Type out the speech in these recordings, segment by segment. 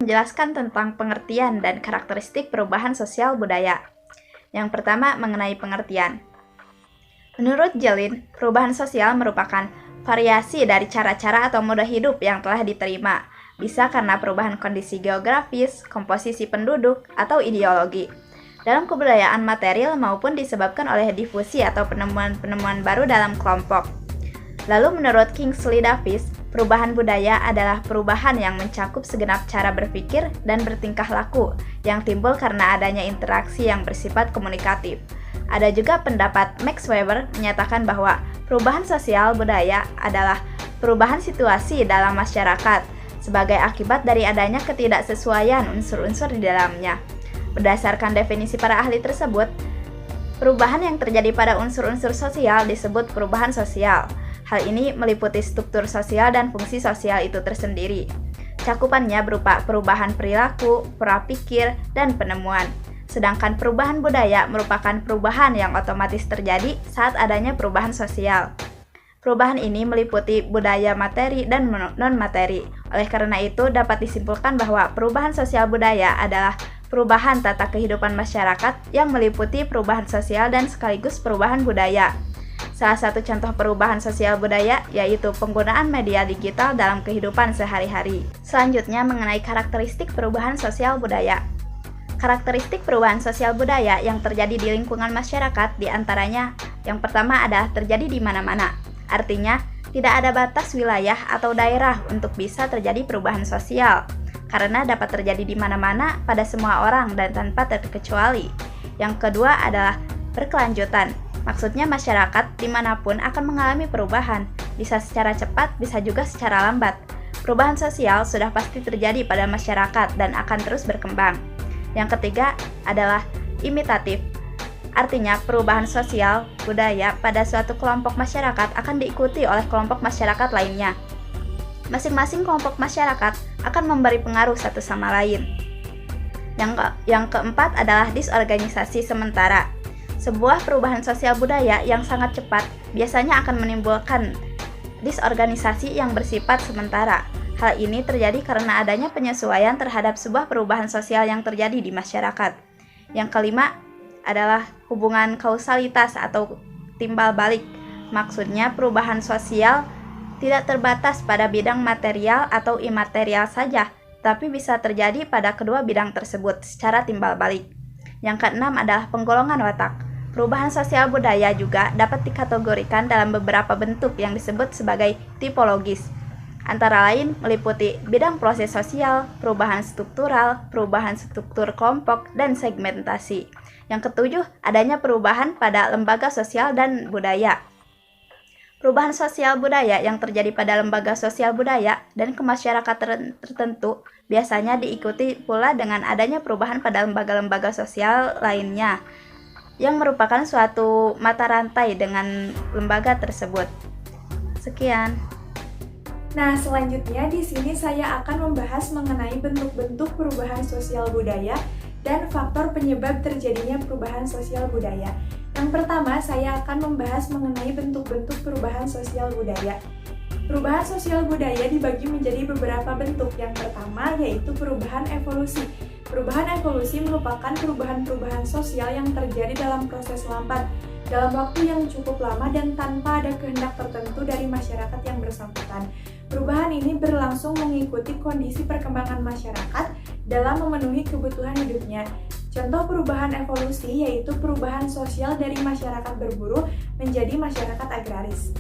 menjelaskan tentang pengertian dan karakteristik perubahan sosial budaya. Yang pertama, mengenai pengertian. Menurut Jelin, perubahan sosial merupakan variasi dari cara-cara atau moda hidup yang telah diterima, bisa karena perubahan kondisi geografis, komposisi penduduk, atau ideologi, dalam kebudayaan material maupun disebabkan oleh difusi atau penemuan-penemuan baru dalam kelompok. Lalu menurut Kingsley Davis, perubahan budaya adalah perubahan yang mencakup segenap cara berpikir dan bertingkah laku yang timbul karena adanya interaksi yang bersifat komunikatif. Ada juga pendapat Max Weber menyatakan bahwa perubahan sosial budaya adalah perubahan situasi dalam masyarakat sebagai akibat dari adanya ketidaksesuaian unsur-unsur di dalamnya. Berdasarkan definisi para ahli tersebut, perubahan yang terjadi pada unsur-unsur sosial disebut perubahan sosial. Hal ini meliputi struktur sosial dan fungsi sosial itu tersendiri. Cakupannya berupa perubahan perilaku, pola pikir, dan penemuan. Sedangkan perubahan budaya merupakan perubahan yang otomatis terjadi saat adanya perubahan sosial. Perubahan ini meliputi budaya materi dan non-materi. Oleh karena itu, dapat disimpulkan bahwa perubahan sosial budaya adalah perubahan tata kehidupan masyarakat yang meliputi perubahan sosial dan sekaligus perubahan budaya. Salah satu contoh perubahan sosial budaya yaitu penggunaan media digital dalam kehidupan sehari-hari. Selanjutnya mengenai karakteristik perubahan sosial budaya. Karakteristik perubahan sosial budaya yang terjadi di lingkungan masyarakat diantaranya yang pertama adalah terjadi di mana-mana. Artinya, tidak ada batas wilayah atau daerah untuk bisa terjadi perubahan sosial, karena dapat terjadi di mana-mana pada semua orang dan tanpa terkecuali. Yang kedua adalah berkelanjutan. Maksudnya masyarakat dimanapun akan mengalami perubahan, bisa secara cepat, bisa juga secara lambat. Perubahan sosial sudah pasti terjadi pada masyarakat dan akan terus berkembang. Yang ketiga adalah imitatif. Artinya perubahan sosial budaya pada suatu kelompok masyarakat akan diikuti oleh kelompok masyarakat lainnya. Masing-masing kelompok masyarakat akan memberi pengaruh satu sama lain. Yang keempat adalah disorganisasi sementara. Sebuah perubahan sosial budaya yang sangat cepat biasanya akan menimbulkan disorganisasi yang bersifat sementara. Hal ini terjadi karena adanya penyesuaian terhadap sebuah perubahan sosial yang terjadi di masyarakat. Yang kelima adalah hubungan kausalitas atau timbal balik. Maksudnya perubahan sosial tidak terbatas pada bidang material atau imaterial saja, tapi bisa terjadi pada kedua bidang tersebut secara timbal balik. Yang keenam adalah penggolongan watak. Perubahan sosial budaya juga dapat dikategorikan dalam beberapa bentuk yang disebut sebagai tipologis. Antara lain meliputi bidang proses sosial, perubahan struktur kelompok, dan segmentasi. Yang ketujuh, adanya perubahan pada lembaga sosial dan budaya. Perubahan sosial budaya yang terjadi pada lembaga sosial budaya dan kemasyarakatan tertentu biasanya diikuti pula dengan adanya perubahan pada lembaga-lembaga sosial lainnya, yang merupakan suatu mata rantai dengan lembaga tersebut. Sekian. Nah, selanjutnya di sini saya akan membahas mengenai bentuk-bentuk perubahan sosial budaya dan faktor penyebab terjadinya perubahan sosial budaya. Yang pertama, saya akan membahas mengenai bentuk-bentuk perubahan sosial budaya. Perubahan sosial budaya dibagi menjadi beberapa bentuk. Yang pertama yaitu perubahan evolusi. Perubahan evolusi merupakan perubahan-perubahan sosial yang terjadi dalam proses lambat, dalam waktu yang cukup lama dan tanpa ada kehendak tertentu dari masyarakat yang bersangkutan. Perubahan ini berlangsung mengikuti kondisi perkembangan masyarakat dalam memenuhi kebutuhan hidupnya. Contoh perubahan evolusi yaitu perubahan sosial dari masyarakat berburu menjadi masyarakat agraris.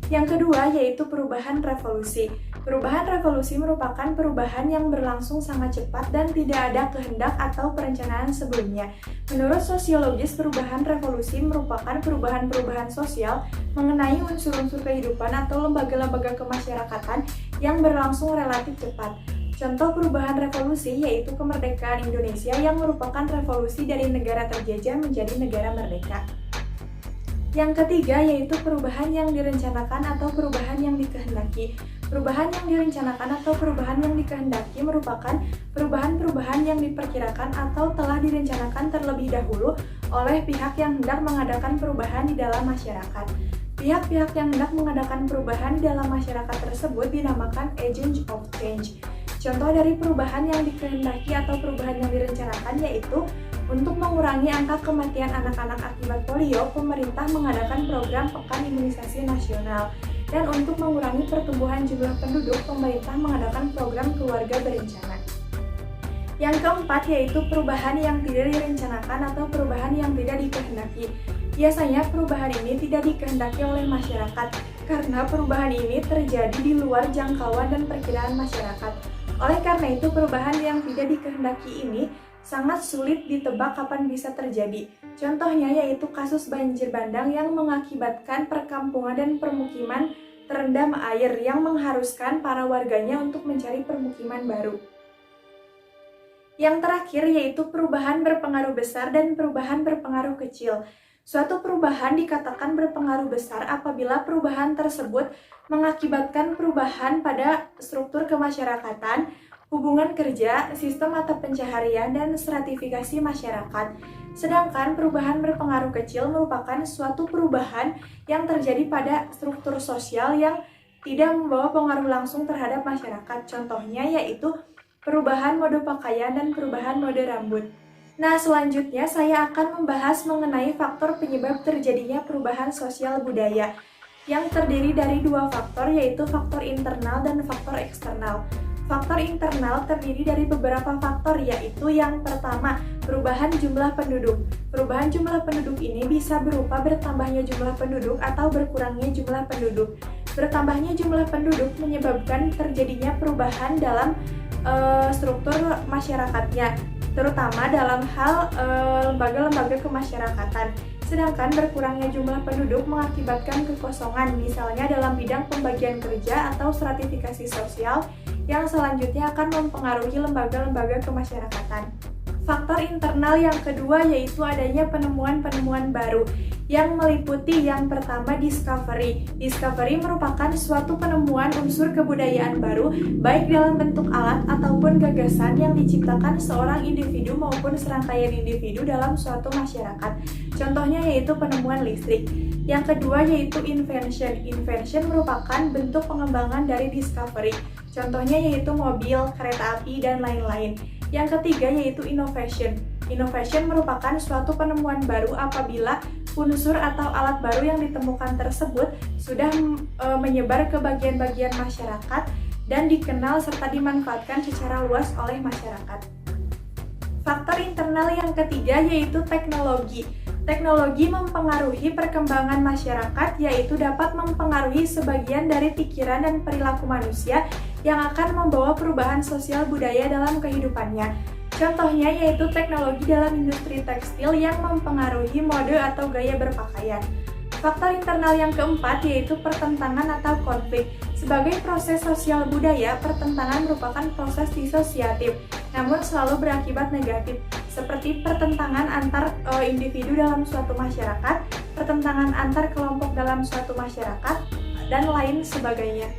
Yang kedua yaitu perubahan revolusi. Perubahan revolusi merupakan perubahan yang berlangsung sangat cepat dan tidak ada kehendak atau perencanaan sebelumnya. Menurut sosiologis, perubahan revolusi merupakan perubahan-perubahan sosial mengenai unsur-unsur kehidupan atau lembaga-lembaga kemasyarakatan yang berlangsung relatif cepat. Contoh perubahan revolusi yaitu kemerdekaan Indonesia yang merupakan revolusi dari negara terjajah menjadi negara merdeka. Yang ketiga yaitu perubahan yang direncanakan atau perubahan yang dikehendaki. Perubahan yang direncanakan atau perubahan yang dikehendaki merupakan perubahan-perubahan yang diperkirakan atau telah direncanakan terlebih dahulu oleh pihak yang hendak mengadakan perubahan di dalam masyarakat. Pihak-pihak yang hendak mengadakan perubahan di dalam masyarakat tersebut dinamakan agent of change. Contoh dari perubahan yang dikehendaki atau perubahan yang direncanakan yaitu untuk mengurangi angka kematian anak-anak akibat polio, pemerintah mengadakan program Pekan Imunisasi Nasional. Dan untuk mengurangi pertumbuhan jumlah penduduk, pemerintah mengadakan program Keluarga Berencana. Yang keempat yaitu perubahan yang tidak direncanakan atau perubahan yang tidak dikehendaki. Biasanya perubahan ini tidak dikehendaki oleh masyarakat karena perubahan ini terjadi di luar jangkauan dan perkiraan masyarakat. Oleh karena itu, perubahan yang tidak dikehendaki ini sangat sulit ditebak kapan bisa terjadi. Contohnya yaitu kasus banjir bandang yang mengakibatkan perkampungan dan permukiman terendam air yang mengharuskan para warganya untuk mencari permukiman baru. Yang terakhir yaitu perubahan berpengaruh besar dan perubahan berpengaruh kecil. Suatu perubahan dikatakan berpengaruh besar apabila perubahan tersebut mengakibatkan perubahan pada struktur kemasyarakatan, hubungan kerja, sistem mata pencaharian, dan stratifikasi masyarakat. Sedangkan perubahan berpengaruh kecil merupakan suatu perubahan yang terjadi pada struktur sosial yang tidak membawa pengaruh langsung terhadap masyarakat. Contohnya yaitu perubahan mode pakaian dan perubahan mode rambut. Nah, selanjutnya saya akan membahas mengenai faktor penyebab terjadinya perubahan sosial budaya yang terdiri dari dua faktor, yaitu faktor internal dan faktor eksternal. Faktor internal terdiri dari beberapa faktor, yaitu yang pertama, perubahan jumlah penduduk. Perubahan jumlah penduduk ini bisa berupa bertambahnya jumlah penduduk atau berkurangnya jumlah penduduk. Bertambahnya jumlah penduduk menyebabkan terjadinya perubahan dalam struktur masyarakatnya, terutama dalam hal lembaga-lembaga kemasyarakatan. Sedangkan berkurangnya jumlah penduduk mengakibatkan kekosongan, misalnya dalam bidang pembagian kerja atau stratifikasi sosial, yang selanjutnya akan mempengaruhi lembaga-lembaga kemasyarakatan. Faktor internal yang kedua yaitu adanya penemuan-penemuan baru yang meliputi yang pertama discovery. Discovery merupakan suatu penemuan unsur kebudayaan baru baik dalam bentuk alat ataupun gagasan yang diciptakan seorang individu maupun serangkaian individu dalam suatu masyarakat. Contohnya yaitu penemuan listrik. Yang kedua yaitu invention. Invention merupakan bentuk pengembangan dari discovery. Contohnya yaitu mobil, kereta api, dan lain-lain. Yang ketiga yaitu innovation. Innovation merupakan suatu penemuan baru apabila unsur atau alat baru yang ditemukan tersebut sudah menyebar ke bagian-bagian masyarakat dan dikenal serta dimanfaatkan secara luas oleh masyarakat. Faktor internal yang ketiga yaitu teknologi. Teknologi mempengaruhi perkembangan masyarakat, yaitu dapat mempengaruhi sebagian dari pikiran dan perilaku manusia yang akan membawa perubahan sosial budaya dalam kehidupannya. Contohnya yaitu teknologi dalam industri tekstil yang mempengaruhi mode atau gaya berpakaian. Faktor internal yang keempat yaitu pertentangan atau konflik. Sebagai proses sosial budaya, pertentangan merupakan proses disosiatif, namun selalu berakibat negatif, seperti pertentangan antar individu dalam suatu masyarakat, pertentangan antar kelompok dalam suatu masyarakat, dan lain sebagainya.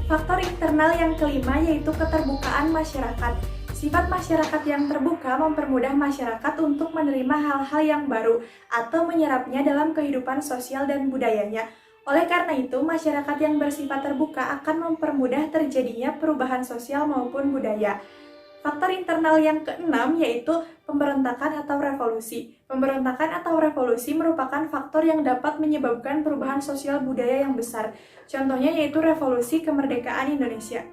Faktor internal yang kelima yaitu keterbukaan masyarakat. Sifat masyarakat yang terbuka mempermudah masyarakat untuk menerima hal-hal yang baru atau menyerapnya dalam kehidupan sosial dan budayanya. Oleh karena itu, masyarakat yang bersifat terbuka akan mempermudah terjadinya perubahan sosial maupun budaya. Faktor internal yang keenam yaitu pemberontakan atau revolusi. Pemberontakan atau revolusi merupakan faktor yang dapat menyebabkan perubahan sosial budaya yang besar. Contohnya yaitu revolusi kemerdekaan Indonesia.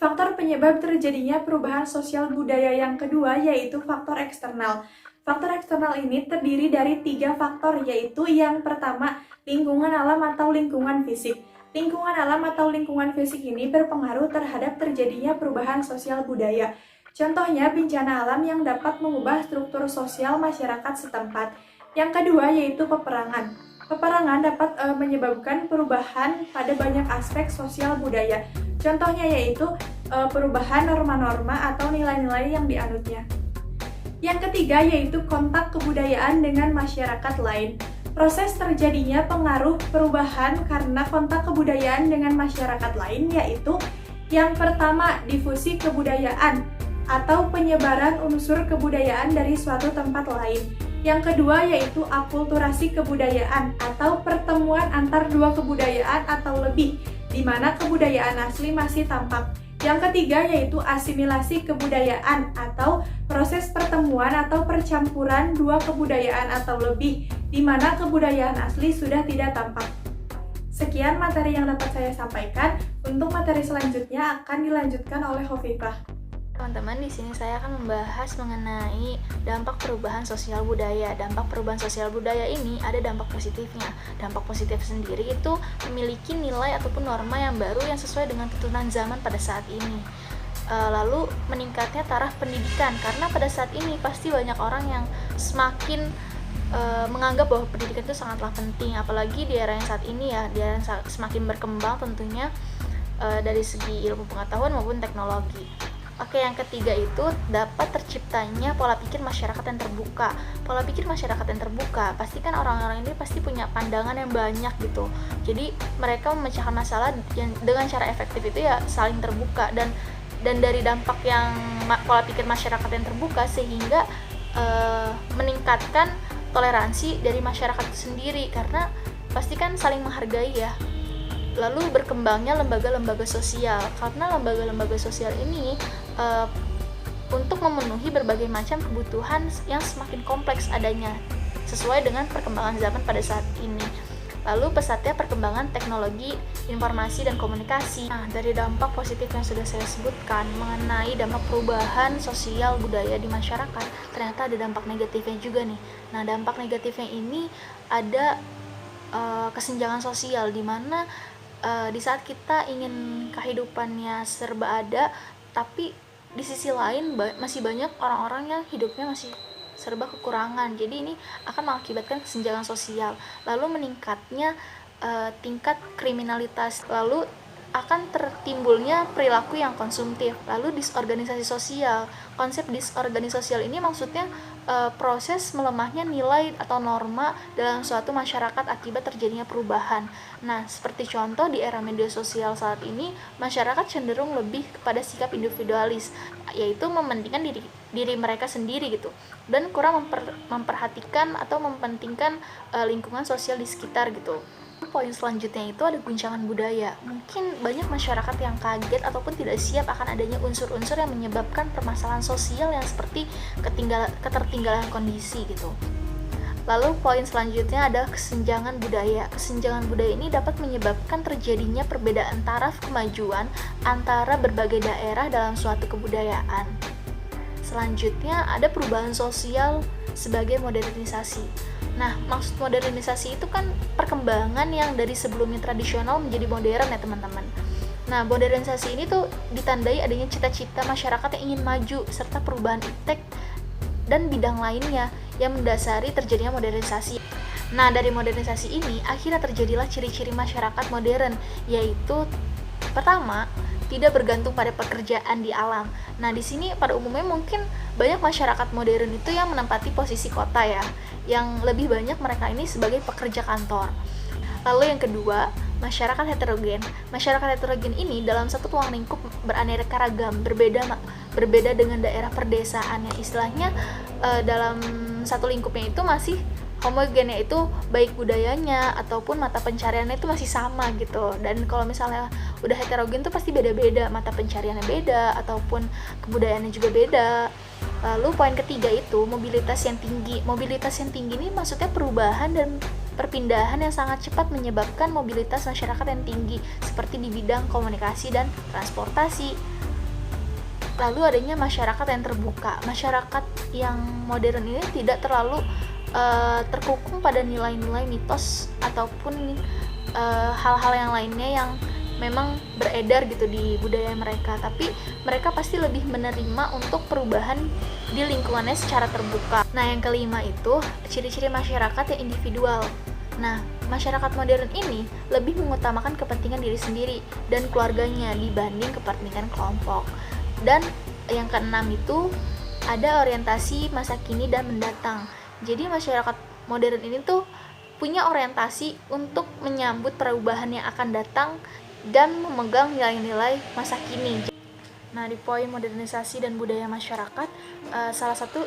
Faktor penyebab terjadinya perubahan sosial budaya yang kedua yaitu faktor eksternal. Faktor eksternal ini terdiri dari 3 faktor, yaitu yang pertama, lingkungan alam atau lingkungan fisik. Lingkungan alam atau lingkungan fisik ini berpengaruh terhadap terjadinya perubahan sosial budaya. Contohnya bencana alam yang dapat mengubah struktur sosial masyarakat setempat. Yang kedua yaitu peperangan. Peperangan dapat menyebabkan perubahan pada banyak aspek sosial budaya. Contohnya yaitu perubahan norma-norma atau nilai-nilai yang dianutnya. Yang ketiga yaitu kontak kebudayaan dengan masyarakat lain. Proses terjadinya pengaruh perubahan karena kontak kebudayaan dengan masyarakat lain yaitu yang pertama difusi kebudayaan atau penyebaran unsur kebudayaan dari suatu tempat lain. Yang kedua yaitu akulturasi kebudayaan atau pertemuan antar dua kebudayaan atau lebih, di mana kebudayaan asli masih tampak. Yang ketiga yaitu asimilasi kebudayaan atau proses pertemuan atau percampuran dua kebudayaan atau lebih, di mana kebudayaan asli sudah tidak tampak. Sekian materi yang dapat saya sampaikan. Untuk materi selanjutnya akan dilanjutkan oleh Hovifah. Teman-teman, di sini saya akan membahas mengenai dampak perubahan sosial budaya. Dampak perubahan sosial budaya ini ada dampak positifnya. Dampak positif sendiri itu memiliki nilai ataupun norma yang baru yang sesuai dengan tuntunan zaman pada saat ini. Lalu meningkatnya taraf pendidikan, karena pada saat ini pasti banyak orang yang semakin menganggap bahwa pendidikan itu sangatlah penting, apalagi di era yang saat ini ya, di era yang semakin berkembang tentunya dari segi ilmu pengetahuan maupun teknologi. Oke, yang ketiga itu dapat terciptanya pola pikir masyarakat yang terbuka. Pola pikir masyarakat yang terbuka, pastikan orang-orang ini pasti punya pandangan yang banyak gitu. Jadi mereka memecahkan masalah yang dengan cara efektif itu ya saling terbuka, dan dari dampak yang pola pikir masyarakat yang terbuka sehingga meningkatkan toleransi dari masyarakat itu sendiri, karena pasti kan saling menghargai ya. Lalu berkembangnya lembaga-lembaga sosial, karena lembaga-lembaga sosial ini untuk memenuhi berbagai macam kebutuhan yang semakin kompleks adanya sesuai dengan perkembangan zaman pada saat ini. Lalu pesatnya perkembangan teknologi informasi dan komunikasi. Nah, dari dampak positif yang sudah saya sebutkan mengenai dampak perubahan sosial budaya di masyarakat, ternyata ada dampak negatifnya juga nih. Nah, dampak negatifnya ini ada kesenjangan sosial, di mana di saat kita ingin kehidupannya serba ada, tapi di sisi lain masih banyak orang-orang yang hidupnya masih serba kekurangan. Jadi ini akan mengakibatkan kesenjangan sosial, lalu meningkatnya tingkat kriminalitas, lalu akan tertimbulnya perilaku yang konsumtif, lalu disorganisasi sosial. Konsep disorganisasi sosial ini maksudnya proses melemahnya nilai atau norma dalam suatu masyarakat akibat terjadinya perubahan. Nah, seperti contoh di era media sosial saat ini, masyarakat cenderung lebih kepada sikap individualis, yaitu mementingkan diri mereka sendiri gitu, dan kurang memperhatikan atau mempentingkan lingkungan sosial di sekitar gitu. Poin selanjutnya itu ada guncangan budaya. Mungkin banyak masyarakat yang kaget ataupun tidak siap akan adanya unsur-unsur yang menyebabkan permasalahan sosial yang seperti ketertinggalan kondisi gitu. Lalu poin selanjutnya ada kesenjangan budaya. Kesenjangan budaya ini dapat menyebabkan terjadinya perbedaan taraf kemajuan antara berbagai daerah dalam suatu kebudayaan. Selanjutnya ada perubahan sosial sebagai modernisasi. Nah, maksud modernisasi itu kan perkembangan yang dari sebelumnya tradisional menjadi modern ya teman-teman. Nah, modernisasi ini tuh ditandai adanya cita-cita masyarakat yang ingin maju serta perubahan iptek dan bidang lainnya yang mendasari terjadinya modernisasi. Nah, dari modernisasi ini akhirnya terjadilah ciri-ciri masyarakat modern, yaitu pertama, tidak bergantung pada pekerjaan di alam. Nah, di sini pada umumnya mungkin banyak masyarakat modern itu yang menempati posisi kota ya, yang lebih banyak mereka ini sebagai pekerja kantor. Lalu yang kedua, masyarakat heterogen. Masyarakat heterogen ini dalam satu ruang lingkup beraneka ragam, berbeda dengan daerah perdesaan yang istilahnya dalam satu lingkupnya itu masih homogen, yaitu baik budayanya ataupun mata pencariannya itu masih sama gitu. Dan kalau misalnya udah heterogen tuh pasti beda-beda, mata pencariannya beda ataupun kebudayaannya juga beda. Lalu poin ketiga itu mobilitas yang tinggi. Mobilitas yang tinggi ini maksudnya perubahan dan perpindahan yang sangat cepat menyebabkan mobilitas masyarakat yang tinggi seperti di bidang komunikasi dan transportasi. Lalu adanya masyarakat yang terbuka. Masyarakat yang modern ini tidak terlalu terkukung pada nilai-nilai mitos ataupun hal-hal yang lainnya yang memang beredar gitu di budaya mereka, tapi mereka pasti lebih menerima untuk perubahan di lingkungannya secara terbuka. Nah, yang kelima itu ciri-ciri masyarakat yang individual. Nah, masyarakat modern ini lebih mengutamakan kepentingan diri sendiri dan keluarganya dibanding kepentingan kelompok. Dan yang keenam itu ada orientasi masa kini dan mendatang. Jadi masyarakat modern ini tuh punya orientasi untuk menyambut perubahan yang akan datang dan memegang nilai-nilai masa kini. Nah, di poin modernisasi dan budaya masyarakat, salah satu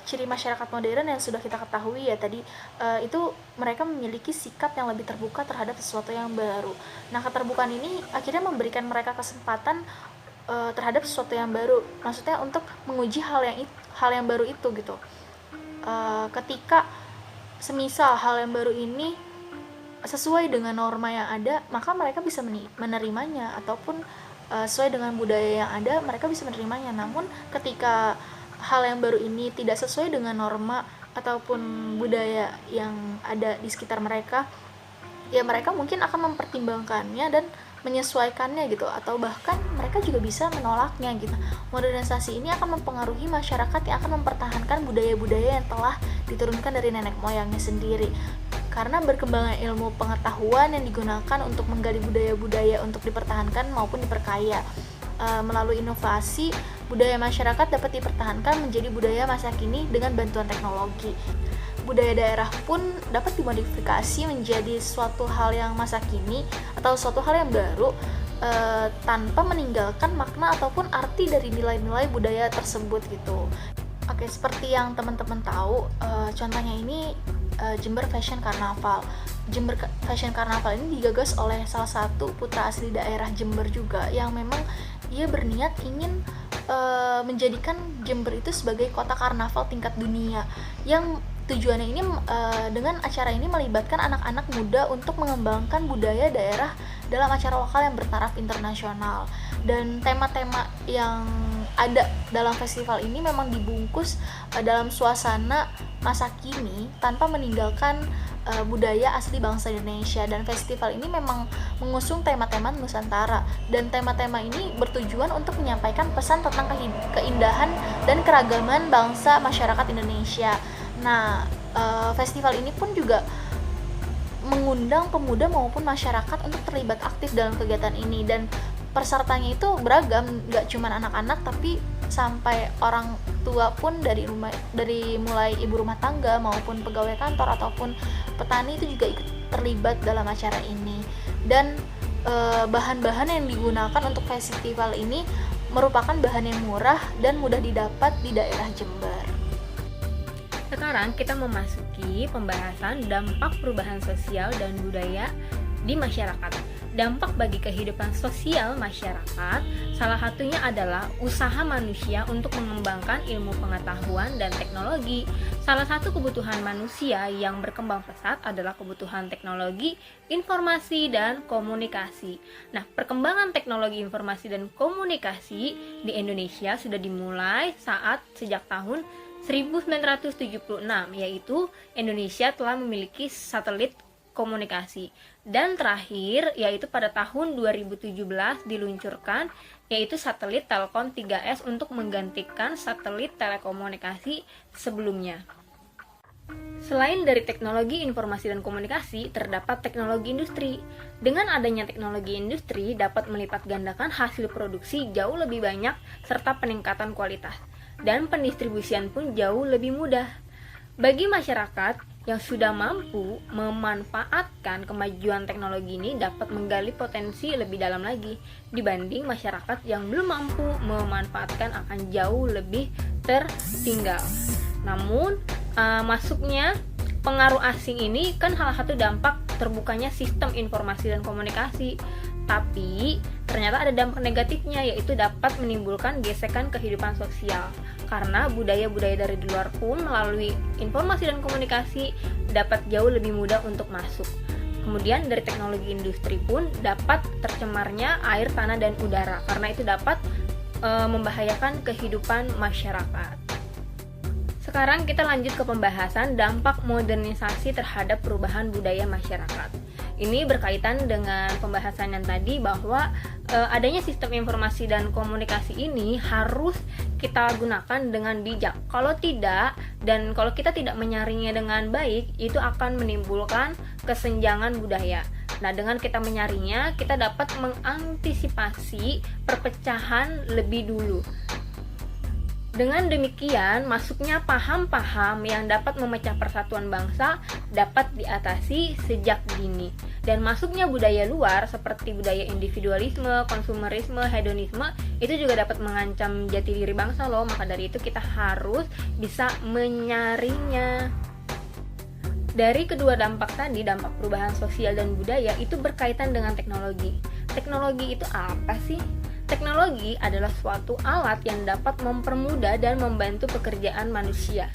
ciri masyarakat modern yang sudah kita ketahui ya tadi, itu mereka memiliki sikap yang lebih terbuka terhadap sesuatu yang baru. Nah, keterbukaan ini akhirnya memberikan mereka kesempatan terhadap sesuatu yang baru, maksudnya untuk menguji hal yang baru itu gitu. Ketika semisal hal yang baru ini sesuai dengan norma yang ada, maka mereka bisa menerimanya, ataupun sesuai dengan budaya yang ada, mereka bisa menerimanya. Namun ketika hal yang baru ini tidak sesuai dengan norma ataupun budaya yang ada di sekitar mereka, ya mereka mungkin akan mempertimbangkannya dan menyesuaikannya gitu, atau bahkan mereka juga bisa menolaknya gitu. Modernisasi ini akan mempengaruhi masyarakat yang akan mempertahankan budaya-budaya yang telah diturunkan dari nenek moyangnya sendiri. Karena berkembangnya ilmu pengetahuan yang digunakan untuk menggali budaya-budaya untuk dipertahankan maupun diperkaya. Melalui inovasi, budaya masyarakat dapat dipertahankan menjadi budaya masa kini dengan bantuan teknologi. Budaya daerah pun dapat dimodifikasi menjadi suatu hal yang masa kini atau suatu hal yang baru, tanpa meninggalkan makna ataupun arti dari nilai-nilai budaya tersebut gitu. Oke, seperti yang teman-teman tahu, contohnya ini Jember Fashion Carnaval. Jember Fashion Carnaval ini digagas oleh salah satu putra asli daerah Jember juga, yang memang ia berniat ingin menjadikan Jember itu sebagai kota karnaval tingkat dunia, yang tujuannya ini dengan acara ini melibatkan anak-anak muda untuk mengembangkan budaya daerah dalam acara lokal yang bertaraf internasional. Dan tema-tema yang ada dalam festival ini memang dibungkus dalam suasana masa kini tanpa meninggalkan budaya asli bangsa Indonesia. Dan festival ini memang mengusung tema-tema Nusantara, dan tema-tema ini bertujuan untuk menyampaikan pesan tentang keindahan dan keragaman bangsa masyarakat Indonesia. Nah, festival ini pun juga mengundang pemuda maupun masyarakat untuk terlibat aktif dalam kegiatan ini, dan pesertanya itu beragam, gak cuma anak-anak tapi sampai orang tua pun, dari mulai ibu rumah tangga maupun pegawai kantor ataupun petani itu juga ikut terlibat dalam acara ini. Dan bahan-bahan yang digunakan untuk festival ini merupakan bahan yang murah dan mudah didapat di daerah Jember. Sekarang kita memasuki pembahasan dampak perubahan sosial dan budaya di masyarakat. Dampak bagi kehidupan sosial masyarakat, salah satunya adalah usaha manusia untuk mengembangkan ilmu pengetahuan dan teknologi. Salah satu kebutuhan manusia yang berkembang pesat adalah kebutuhan teknologi, informasi, dan komunikasi. Nah, perkembangan teknologi informasi dan komunikasi di Indonesia sudah dimulai sejak tahun 1976, yaitu Indonesia telah memiliki satelit komunikasi, dan terakhir yaitu pada tahun 2017 diluncurkan yaitu satelit Telkom 3S untuk menggantikan satelit telekomunikasi sebelumnya. Selain dari teknologi informasi dan komunikasi, terdapat teknologi industri. Dengan adanya teknologi industri dapat melipat gandakan hasil produksi jauh lebih banyak serta peningkatan kualitas, dan pendistribusian pun jauh lebih mudah. Bagi masyarakat yang sudah mampu memanfaatkan kemajuan teknologi ini dapat menggali potensi lebih dalam lagi dibanding masyarakat yang belum mampu memanfaatkan, akan jauh lebih tertinggal. Namun masuknya pengaruh asing ini kan salah satu dampak terbukanya sistem informasi dan komunikasi. Tapi ternyata ada dampak negatifnya, yaitu dapat menimbulkan gesekan kehidupan sosial. Karena budaya-budaya dari luar pun melalui informasi dan komunikasi dapat jauh lebih mudah untuk masuk. Kemudian dari teknologi industri pun dapat tercemarnya air, tanah, dan udara, karena itu dapat membahayakan kehidupan masyarakat. Sekarang kita lanjut ke pembahasan dampak modernisasi terhadap perubahan budaya masyarakat. Ini berkaitan dengan pembahasan yang tadi, bahwa adanya sistem informasi dan komunikasi ini harus kita gunakan dengan bijak. Kalau tidak, dan kalau kita tidak menyaringnya dengan baik, itu akan menimbulkan kesenjangan budaya. Nah, dengan kita menyaringnya, kita dapat mengantisipasi perpecahan lebih dulu. Dengan demikian, masuknya paham-paham yang dapat memecah persatuan bangsa dapat diatasi sejak dini. Dan masuknya budaya luar seperti budaya individualisme, konsumerisme, hedonisme itu juga dapat mengancam jati diri bangsa loh. Maka dari itu kita harus bisa menyaringnya. Dari kedua dampak tadi, dampak perubahan sosial dan budaya itu berkaitan dengan teknologi. Teknologi itu apa sih? Teknologi adalah suatu alat yang dapat mempermudah dan membantu pekerjaan manusia.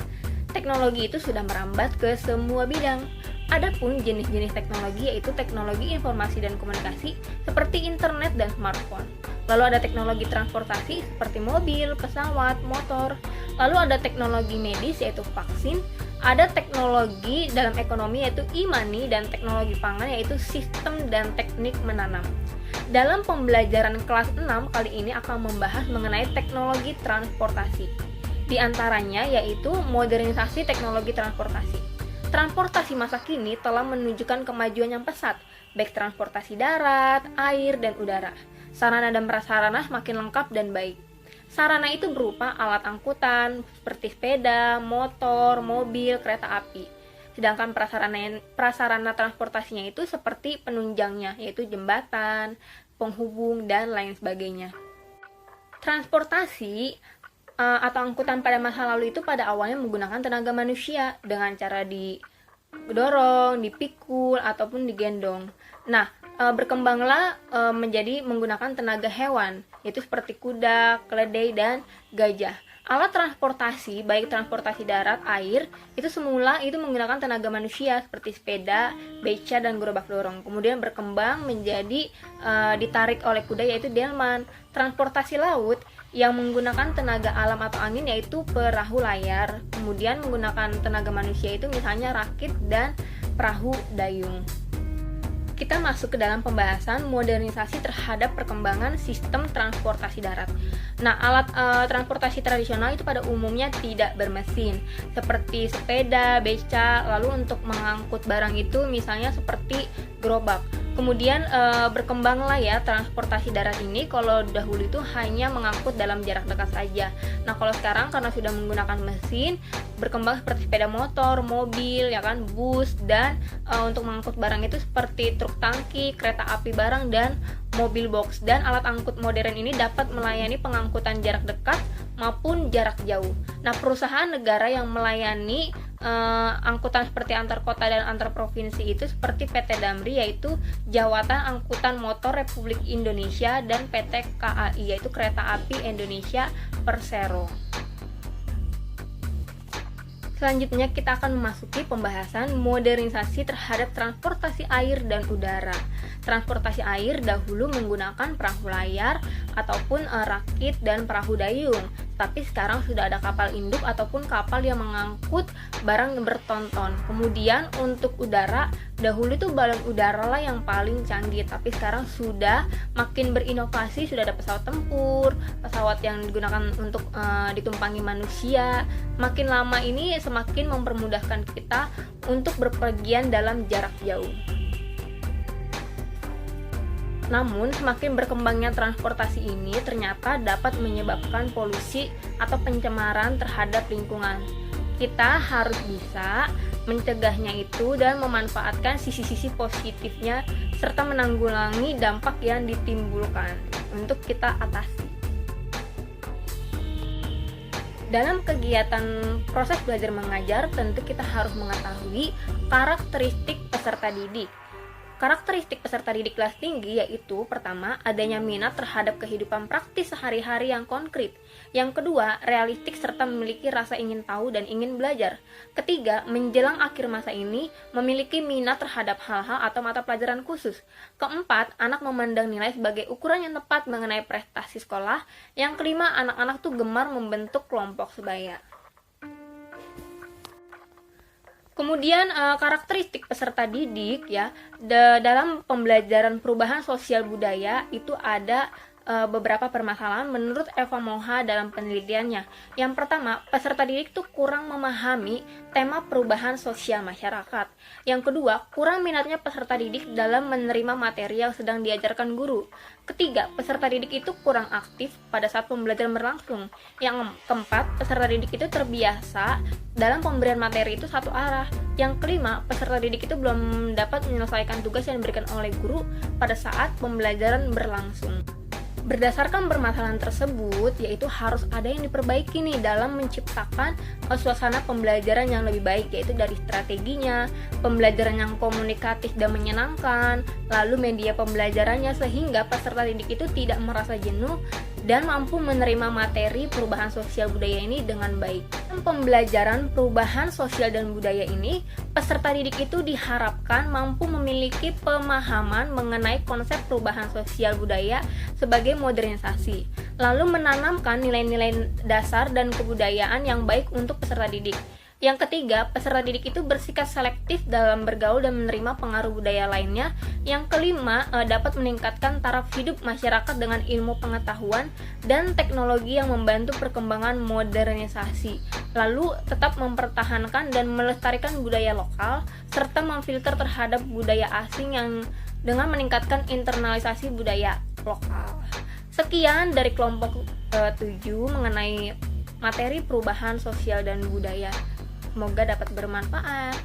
Teknologi itu sudah merambat ke semua bidang. Adapun jenis-jenis teknologi yaitu teknologi informasi dan komunikasi seperti internet dan smartphone. Lalu ada teknologi transportasi seperti mobil, pesawat, motor. Lalu ada teknologi medis yaitu vaksin. Ada teknologi dalam ekonomi yaitu e-money dan teknologi pangan yaitu sistem dan teknik menanam. Dalam pembelajaran kelas 6 kali ini akan membahas mengenai teknologi transportasi. Di antaranya yaitu modernisasi teknologi transportasi. Transportasi masa kini telah menunjukkan kemajuan yang pesat, baik transportasi darat, air, dan udara. Sarana dan prasarana semakin lengkap dan baik. Sarana itu berupa alat angkutan seperti sepeda, motor, mobil, kereta api. Sedangkan prasarana transportasinya itu seperti penunjangnya, yaitu jembatan, penghubung, dan lain sebagainya. Transportasi atau angkutan pada masa lalu itu pada awalnya menggunakan tenaga manusia dengan cara didorong, dipikul, ataupun digendong. Nah, berkembanglah menjadi menggunakan tenaga hewan, yaitu seperti kuda, keledai, dan gajah. Alat transportasi, baik transportasi darat, air, itu semula itu menggunakan tenaga manusia seperti sepeda, beca, dan gerobak dorong. Kemudian berkembang menjadi ditarik oleh kuda yaitu delman. Transportasi laut yang menggunakan tenaga alam atau angin yaitu perahu layar. Kemudian menggunakan tenaga manusia itu misalnya rakit dan perahu dayung. Kita masuk ke dalam pembahasan modernisasi terhadap perkembangan sistem transportasi darat. Nah, alat transportasi tradisional itu pada umumnya tidak bermesin, seperti sepeda, beca, lalu untuk mengangkut barang itu misalnya seperti gerobak. Kemudian berkembanglah ya transportasi darat ini. Kalau dahulu itu hanya mengangkut dalam jarak dekat saja. Nah, kalau sekarang karena sudah menggunakan mesin, berkembang seperti sepeda motor, mobil, ya kan, bus, dan untuk mengangkut barang itu seperti truk tangki, kereta api barang, dan mobil box. Dan alat angkut modern ini dapat melayani pengangkutan jarak dekat maupun jarak jauh. Nah, perusahaan negara yang melayani angkutan seperti antar kota dan antar provinsi itu seperti PT Damri yaitu Jawatan Angkutan Motor Republik Indonesia dan PT KAI yaitu Kereta Api Indonesia Persero. Selanjutnya kita akan memasuki pembahasan modernisasi terhadap transportasi air dan udara. Transportasi air dahulu menggunakan perahu layar ataupun rakit dan perahu dayung. Tapi sekarang sudah ada kapal induk ataupun kapal yang mengangkut barang bertonton. Kemudian untuk udara, dahulu itu balon udara lah yang paling canggih. Tapi sekarang sudah makin berinovasi, sudah ada pesawat tempur, pesawat yang digunakan untuk ditumpangi manusia. Makin lama ini semakin mempermudahkan kita untuk berpergian dalam jarak jauh. Namun, semakin berkembangnya transportasi ini ternyata dapat menyebabkan polusi atau pencemaran terhadap lingkungan. Kita harus bisa mencegahnya itu dan memanfaatkan sisi-sisi positifnya serta menanggulangi dampak yang ditimbulkan untuk kita atasi. Dalam kegiatan proses belajar mengajar, tentu kita harus mengetahui karakteristik peserta didik. Karakteristik peserta didik kelas tinggi yaitu pertama, adanya minat terhadap kehidupan praktis sehari-hari yang konkret. Yang kedua, realistik serta memiliki rasa ingin tahu dan ingin belajar. Ketiga, menjelang akhir masa ini memiliki minat terhadap hal-hal atau mata pelajaran khusus. Keempat, anak memandang nilai sebagai ukuran yang tepat mengenai prestasi sekolah. Yang kelima, anak-anak tuh gemar membentuk kelompok sebaya. Kemudian karakteristik peserta didik ya dalam pembelajaran perubahan sosial budaya itu ada beberapa permasalahan menurut Eva Moha dalam penelitiannya. Yang pertama, peserta didik tuh kurang memahami tema perubahan sosial masyarakat. Yang kedua, kurang minatnya peserta didik dalam menerima materi yang sedang diajarkan guru. Ketiga, peserta didik itu kurang aktif pada saat pembelajaran berlangsung. Yang keempat, peserta didik itu terbiasa dalam pemberian materi itu satu arah. Yang kelima, peserta didik itu belum dapat menyelesaikan tugas yang diberikan oleh guru pada saat pembelajaran berlangsung. Berdasarkan permasalahan tersebut, yaitu harus ada yang diperbaiki nih dalam menciptakan suasana pembelajaran yang lebih baik, yaitu dari strateginya, pembelajaran yang komunikatif dan menyenangkan, lalu media pembelajarannya sehingga peserta didik itu tidak merasa jenuh dan mampu menerima materi perubahan sosial budaya ini dengan baik. Dalam pembelajaran perubahan sosial dan budaya ini, peserta didik itu diharapkan mampu memiliki pemahaman mengenai konsep perubahan sosial budaya sebagai modernisasi, lalu menanamkan nilai-nilai dasar dan kebudayaan yang baik untuk peserta didik. Yang ketiga, peserta didik itu bersikap selektif dalam bergaul dan menerima pengaruh budaya lainnya. Yang kelima, dapat meningkatkan taraf hidup masyarakat dengan ilmu pengetahuan dan teknologi yang membantu perkembangan modernisasi. Lalu, tetap mempertahankan dan melestarikan budaya lokal, serta memfilter terhadap budaya asing yang dengan meningkatkan internalisasi budaya lokal. Sekian dari kelompok 7 mengenai materi perubahan sosial dan budaya. Semoga dapat bermanfaat.